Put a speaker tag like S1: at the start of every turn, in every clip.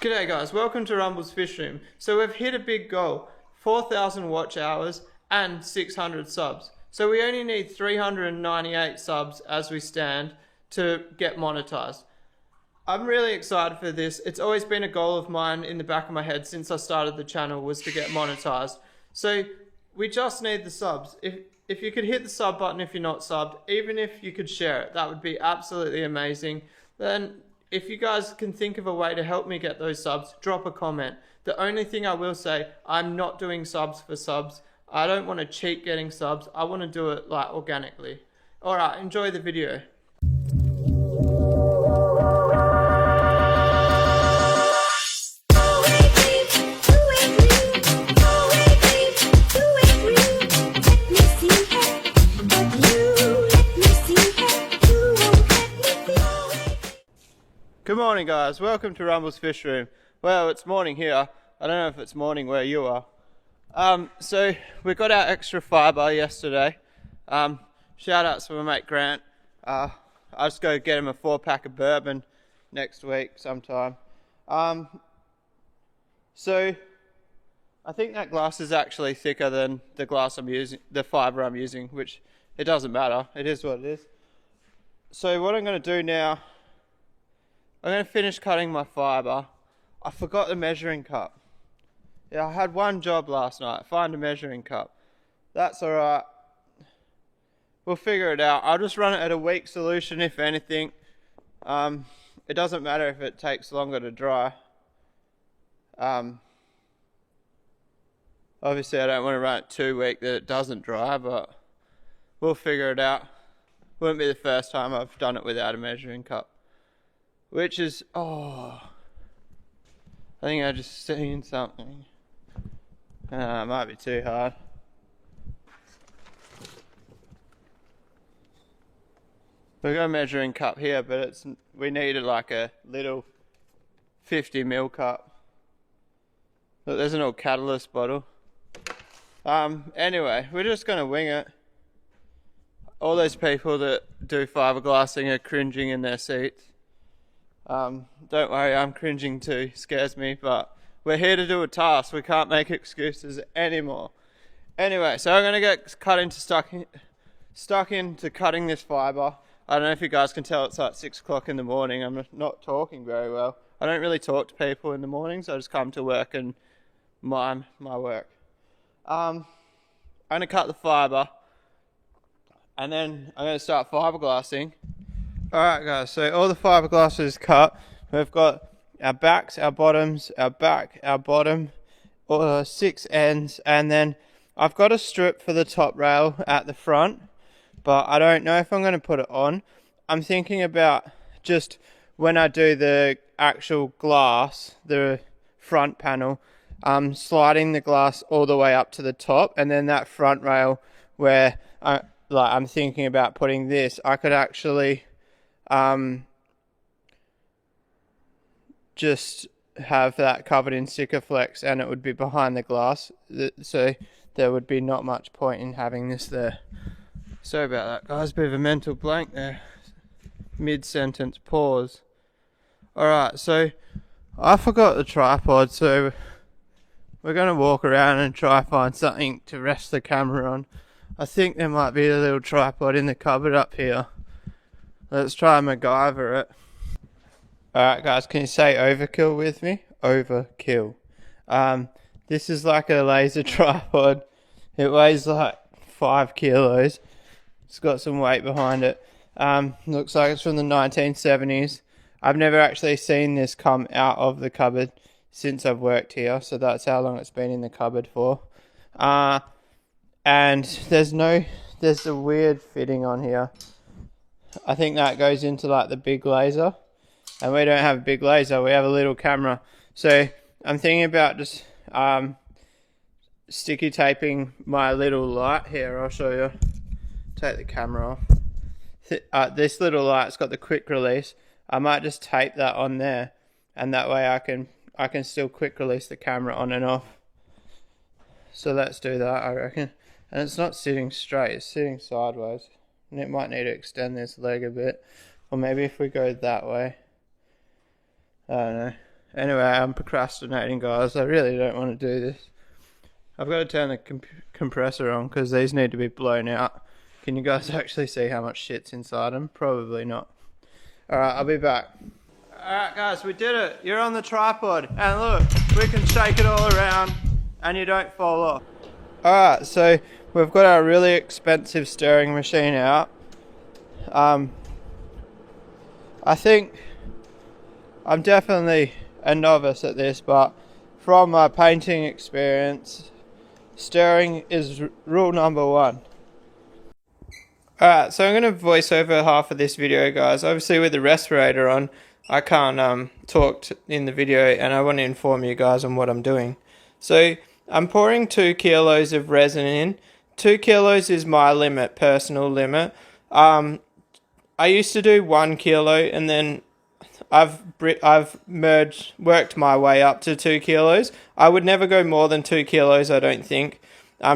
S1: G'day guys, welcome to Rumble's Fish Room. So we've hit a big goal, 4,000 watch hours and 600 subs. So we only need 398 subs as we stand to get monetized. I'm really excited for this. It's always been a goal of mine in the back of my head since I started the channel was to get monetized. So we just need the subs. If you could hit the sub button if you're not subbed, even if you could share it, that would be absolutely amazing. Then if you guys can think of a way to help me get those subs, drop a comment. The only thing I will say, I'm not doing subs for subs. I don't want to cheat getting subs. I want to do it like organically. Alright, enjoy the video. Good morning guys, welcome to Rumble's Fish Room. Well, it's morning here. I don't know if it's morning where you are. So we got our extra fibre yesterday. Shout outs to my mate Grant. I'll just go get him a 4-pack of bourbon next week sometime. So I think that glass is actually thicker than the glass I'm using, the fibre I'm using, which it doesn't matter. It is what it is. So what I'm going to do now, I'm going to finish cutting my fibre. I forgot the measuring cup. Yeah, I had one job last night, find a measuring cup. That's alright. We'll figure it out. I'll just run it at a weak solution if anything. It doesn't matter if it takes longer to dry. Obviously I don't want to run it too weak that it doesn't dry, but we'll figure it out. Wouldn't be the first time I've done it without a measuring cup. Which is, I think I just seen something. It might be too hard. We've got a measuring cup here, but we needed like a little 50ml cup. Look, there's an old catalyst bottle. Anyway, we're just gonna wing it. All those people that do fiberglassing are cringing in their seats. Don't worry, I'm cringing too, scares me, but we're here to do a task. We can't make excuses anymore. Anyway, so I'm going to get stuck into cutting this fibre. I don't know if you guys can tell, it's like 6 o'clock in the morning. I'm not talking very well. I don't really talk to people in the mornings. I just come to work and mime my work. I'm going to cut the fibre and then I'm going to start fiberglassing. Alright guys, so all the fiberglass is cut. We've got our backs, our bottoms, our back, our bottom, 6 ends, and then I've got a strip for the top rail at the front, but I don't know if I'm going to put it on. I'm thinking about just when I do the actual glass, the front panel, sliding the glass all the way up to the top, and then that front rail where I'm thinking about putting this, I could actually just have that covered in Sikaflex and it would be behind the glass, so there would be not much point in having this there. Sorry about that guys, bit of a mental blank there, mid-sentence pause. Alright, so I forgot the tripod, so we're going to walk around and try find something to rest the camera on. I think there might be a little tripod in the cupboard up here. Let's try and MacGyver it. Alright guys, can you say overkill with me? Overkill. This is like a laser tripod. It weighs like 5 kilos. It's got some weight behind it. Looks like it's from the 1970s. I've never actually seen this come out of the cupboard since I've worked here, so that's how long it's been in the cupboard for. And there's a weird fitting on here. I think that goes into like the big laser, and we don't have a big laser, we have a little camera. So I'm thinking about just sticky taping my little light here. I'll show you. Take the camera off. This little light's got the quick release. I might just tape that on there, and that way I can still quick release the camera on and off. So let's do that, I reckon. And it's not sitting straight, it's sitting sideways. And it might need to extend this leg a bit. Or maybe if we go that way. I don't know. Anyway, I'm procrastinating, guys. I really don't want to do this. I've got to turn the compressor on because these need to be blown out. Can you guys actually see how much shit's inside them? Probably not. Alright, I'll be back. Alright guys, we did it. You're on the tripod. And look, we can shake it all around and you don't fall off. Alright, so we've got our really expensive stirring machine out. I think I'm definitely a novice at this, but from my painting experience, stirring is rule number 1. Alright, so I'm going to voice over half of this video, guys. Obviously with the respirator on, I can't talk in the video, and I want to inform you guys on what I'm doing. So I'm pouring 2 kilos of resin in. 2 kilos is my limit, personal limit. I used to do 1 kilo, and then I've worked my way up to 2 kilos. I would never go more than 2 kilos, I don't think,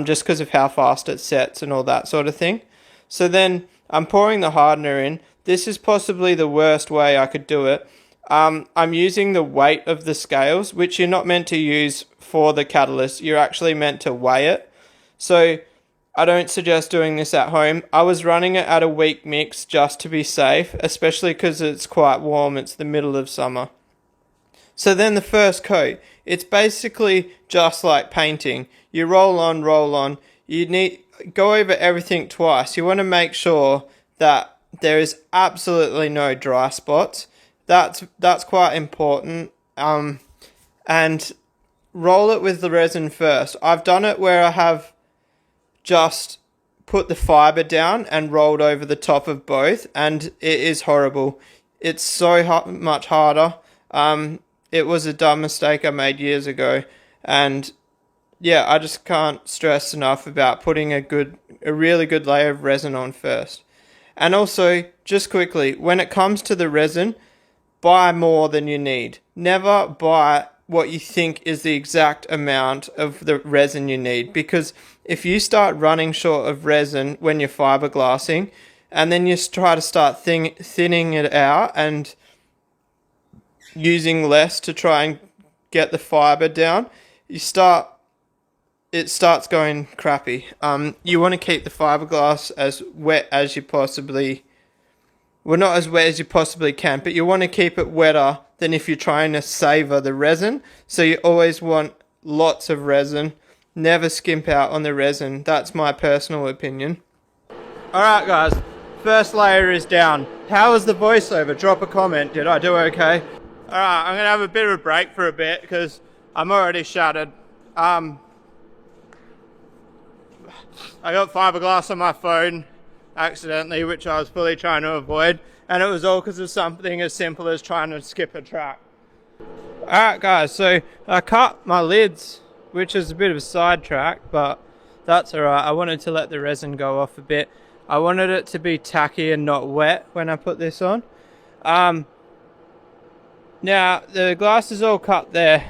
S1: just because of how fast it sets and all that sort of thing. So then I'm pouring the hardener in. This is possibly the worst way I could do it. I'm using the weight of the scales, which you're not meant to use for the catalyst. You're actually meant to weigh it. So I don't suggest doing this at home. I was running it at a weak mix just to be safe, especially because it's quite warm. It's the middle of summer. So then the first coat, it's basically just like painting. You roll on. You go over everything twice. You want to make sure that there is absolutely no dry spots. That's quite important. And roll it with the resin first. I've done it where I have just put the fiber down and rolled over the top of both, and it is horrible. It's so much harder. It was a dumb mistake I made years ago, and yeah, I just can't stress enough about putting a really good layer of resin on first. And also, just quickly, when it comes to the resin, buy more than you need. Never buy what you think is the exact amount of the resin you need, because if you start running short of resin when you're fiberglassing, and then you try to start thinning it out and using less to try and get the fiber down, it starts going crappy. You want to keep the fiberglass as wet as you possibly, well, not as wet as you possibly can, but you want to keep it wetter than if you're trying to savor the resin. So you always want lots of resin. Never skimp out on the resin. That's my personal opinion. Alright guys, first layer is down. How was the voiceover? Drop a comment. Did I do okay? Alright, I'm going to have a bit of a break for a bit because I'm already shattered. I got fiberglass on my phone accidentally, which I was fully trying to avoid, and it was all because of something as simple as trying to skip a track. Alright guys, so I cut my lids, which is a bit of a sidetrack, but that's alright. I wanted to let the resin go off a bit. I wanted it to be tacky and not wet when I put this on. Now the glass is all cut there.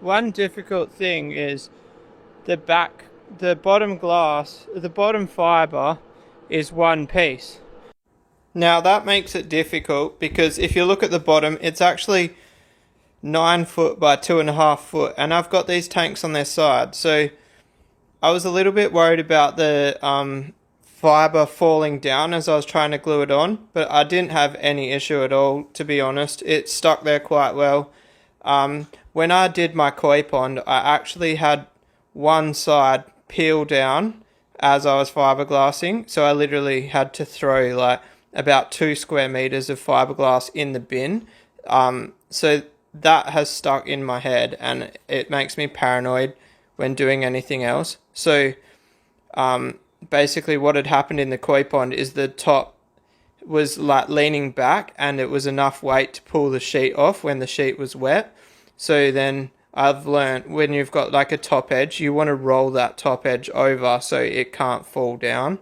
S1: One difficult thing is the bottom glass, the bottom fiber is one piece. Now that makes it difficult because if you look at the bottom, it's actually 9 foot by 2.5 foot, and I've got these tanks on their side, so I was a little bit worried about the fiber falling down as I was trying to glue it on, but I didn't have any issue at all, to be honest. It stuck there quite well. When I did my koi pond, I actually had one side peel down as I was fiberglassing, so I literally had to throw like about 2 square meters of fiberglass in the bin. So that has stuck in my head, and it makes me paranoid when doing anything else. So basically what had happened in the koi pond is the top was like leaning back, and it was enough weight to pull the sheet off when the sheet was wet. So then I've learned when you've got like a top edge, you want to roll that top edge over so it can't fall down.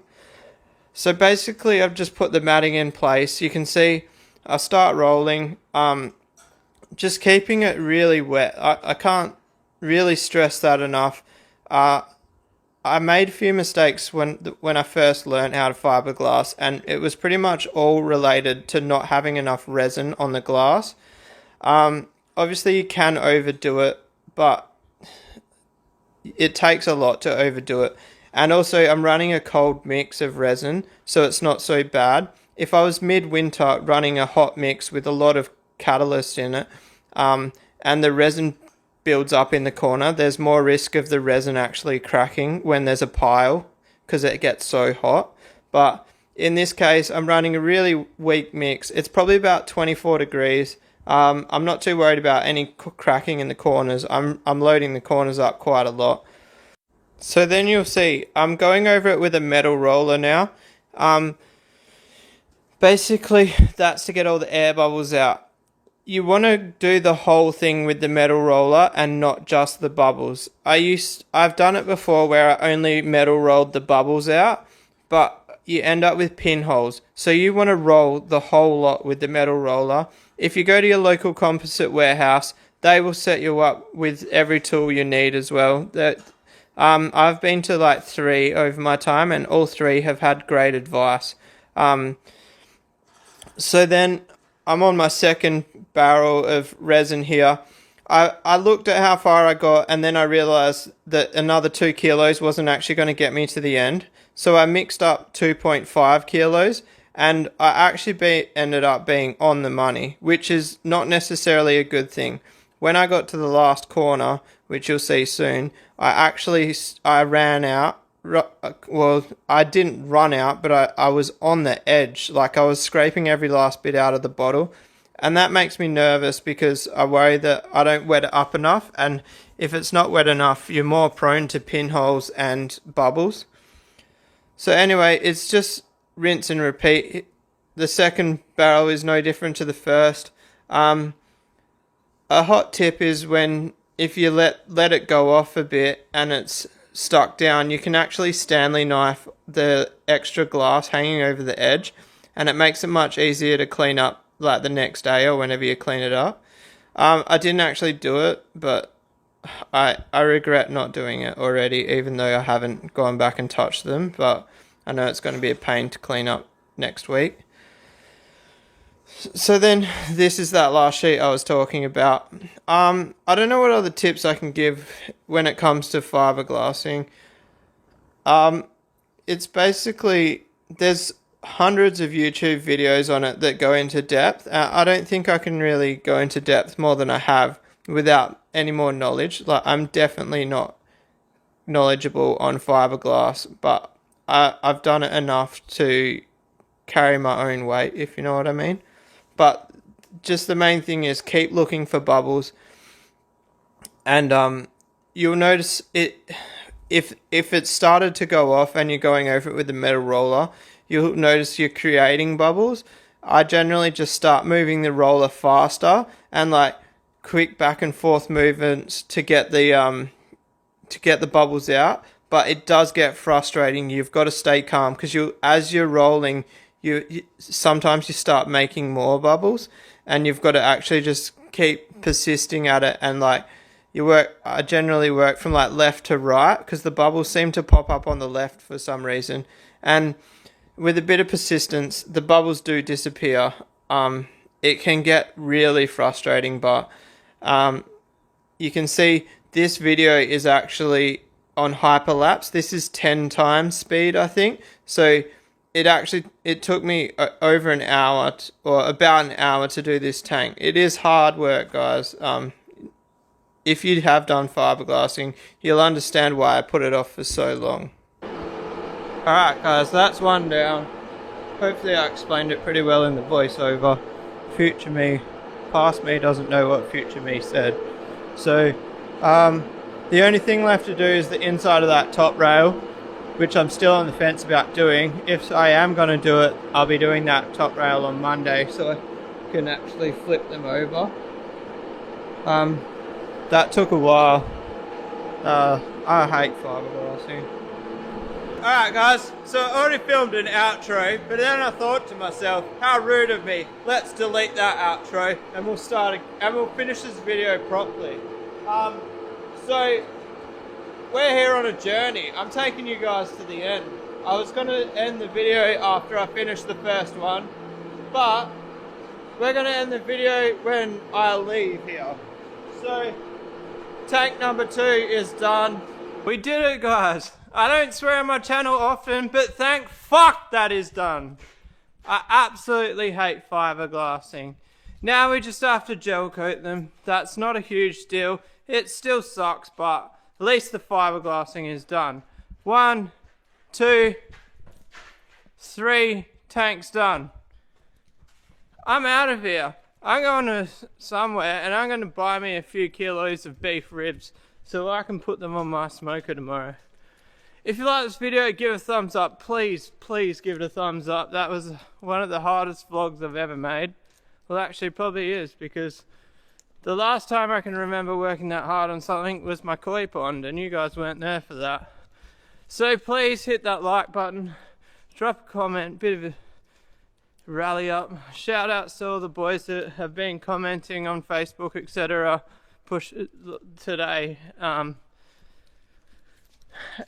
S1: So basically I've just put the matting in place. You can see I start rolling, just keeping it really wet. I can't really stress that enough. I made a few mistakes when I first learned how to fiberglass, and it was pretty much all related to not having enough resin on the glass. obviously you can overdo it, but it takes a lot to overdo it. And also I'm running a cold mix of resin, so it's not so bad. If I was mid-winter running a hot mix with a lot of catalyst in it, and the resin builds up in the corner, there's more risk of the resin actually cracking when there's a pile, because it gets so hot. But in this case, I'm running a really weak mix. It's probably about 24 degrees. I'm not too worried about any cracking in the corners. I'm loading the corners up quite a lot. So then you'll see, I'm going over it with a metal roller now. Basically, that's to get all the air bubbles out. You want to do the whole thing with the metal roller and not just the bubbles. I've done it before where I only metal rolled the bubbles out, but you end up with pinholes. So you want to roll the whole lot with the metal roller. If you go to your local composite warehouse, they will set you up with every tool you need as well. I've been to like 3 over my time, and all 3 have had great advice. So then I'm on my second barrel of resin here. I looked at how far I got, and then I realized that another 2 kilos wasn't actually going to get me to the end. So I mixed up 2.5 kilos, and I actually ended up being on the money, which is not necessarily a good thing. When I got to the last corner, which you'll see soon, I ran out. Well, I didn't run out, but I was on the edge. Like, I was scraping every last bit out of the bottle. And that makes me nervous because I worry that I don't wet it up enough. And if it's not wet enough, you're more prone to pinholes and bubbles. So anyway, it's just rinse and repeat. The second barrel is no different to the first. A hot tip is if you let it go off a bit and it's stuck down, you can actually Stanley knife the extra glass hanging over the edge, and it makes it much easier to clean up like the next day or whenever you clean it up. I didn't actually do it, but I regret not doing it already, even though I haven't gone back and touched them, but I know it's going to be a pain to clean up next week. So then this is that last sheet I was talking about. I don't know what other tips I can give when it comes to fiberglassing. It's basically, there's hundreds of YouTube videos on it that go into depth. I don't think I can really go into depth more than I have without any more knowledge. Like, I'm definitely not knowledgeable on fiberglass, but I've done it enough to carry my own weight, if you know what I mean. But just the main thing is keep looking for bubbles, and you'll notice it. If it started to go off and you're going over it with the metal roller, you'll notice you're creating bubbles. I generally just start moving the roller faster and like quick back and forth movements to get the bubbles out. But it does get frustrating. You've got to stay calm because as you're rolling, you sometimes you start making more bubbles, and you've got to actually just keep persisting at it. And like I generally work from like left to right because the bubbles seem to pop up on the left for some reason. And with a bit of persistence, the bubbles do disappear. It can get really frustrating, but you can see this video is actually on hyperlapse. This is 10 times speed, I think. So it took me over an hour or about an hour to do this tank. It is hard work, guys. If you have done fiberglassing, you'll understand why I put it off for so long. Alright guys, that's one down. Hopefully I explained it pretty well in the voiceover. Future me, past me doesn't know what future me said. So, the only thing left to do is the inside of that top rail, which I'm still on the fence about doing. If I am going to do it, I'll be doing that top rail on Monday, so I can actually flip them over. That took a while. I hate fiberglassing. Alright guys, so I already filmed an outro, but then I thought to myself, how rude of me. Let's delete that outro and we'll finish this video properly. So we're here on a journey. I'm taking you guys to the end. I was going to end the video after I finished the first one, but we're going to end the video when I leave here. So, tank number 2 is done. We did it, guys. I don't swear on my channel often, but thank fuck that is done. I absolutely hate fiberglassing. Now we just have to gel coat them. That's not a huge deal. It still sucks, but at least the fiberglassing is done. 1, 2, 3, tanks done. I'm out of here. I'm going to somewhere and I'm going to buy me a few kilos of beef ribs so I can put them on my smoker tomorrow. If you like this video, give it a thumbs up. Please, please give it a thumbs up. That was one of the hardest vlogs I've ever made. Well, actually probably is, because the last time I can remember working that hard on something was my koi pond, and you guys weren't there for that. So please hit that like button, drop a comment, bit of a rally up. Shout outs to all the boys that have been commenting on Facebook, etc. Push today.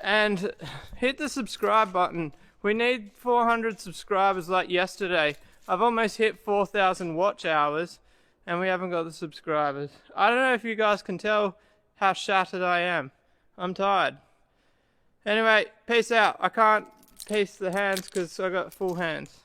S1: And hit the subscribe button. We need 400 subscribers like yesterday. I've almost hit 4,000 watch hours and we haven't got the subscribers. I don't know if you guys can tell how shattered I am. I'm tired. Anyway, peace out. I can't peace the hands because I got full hands.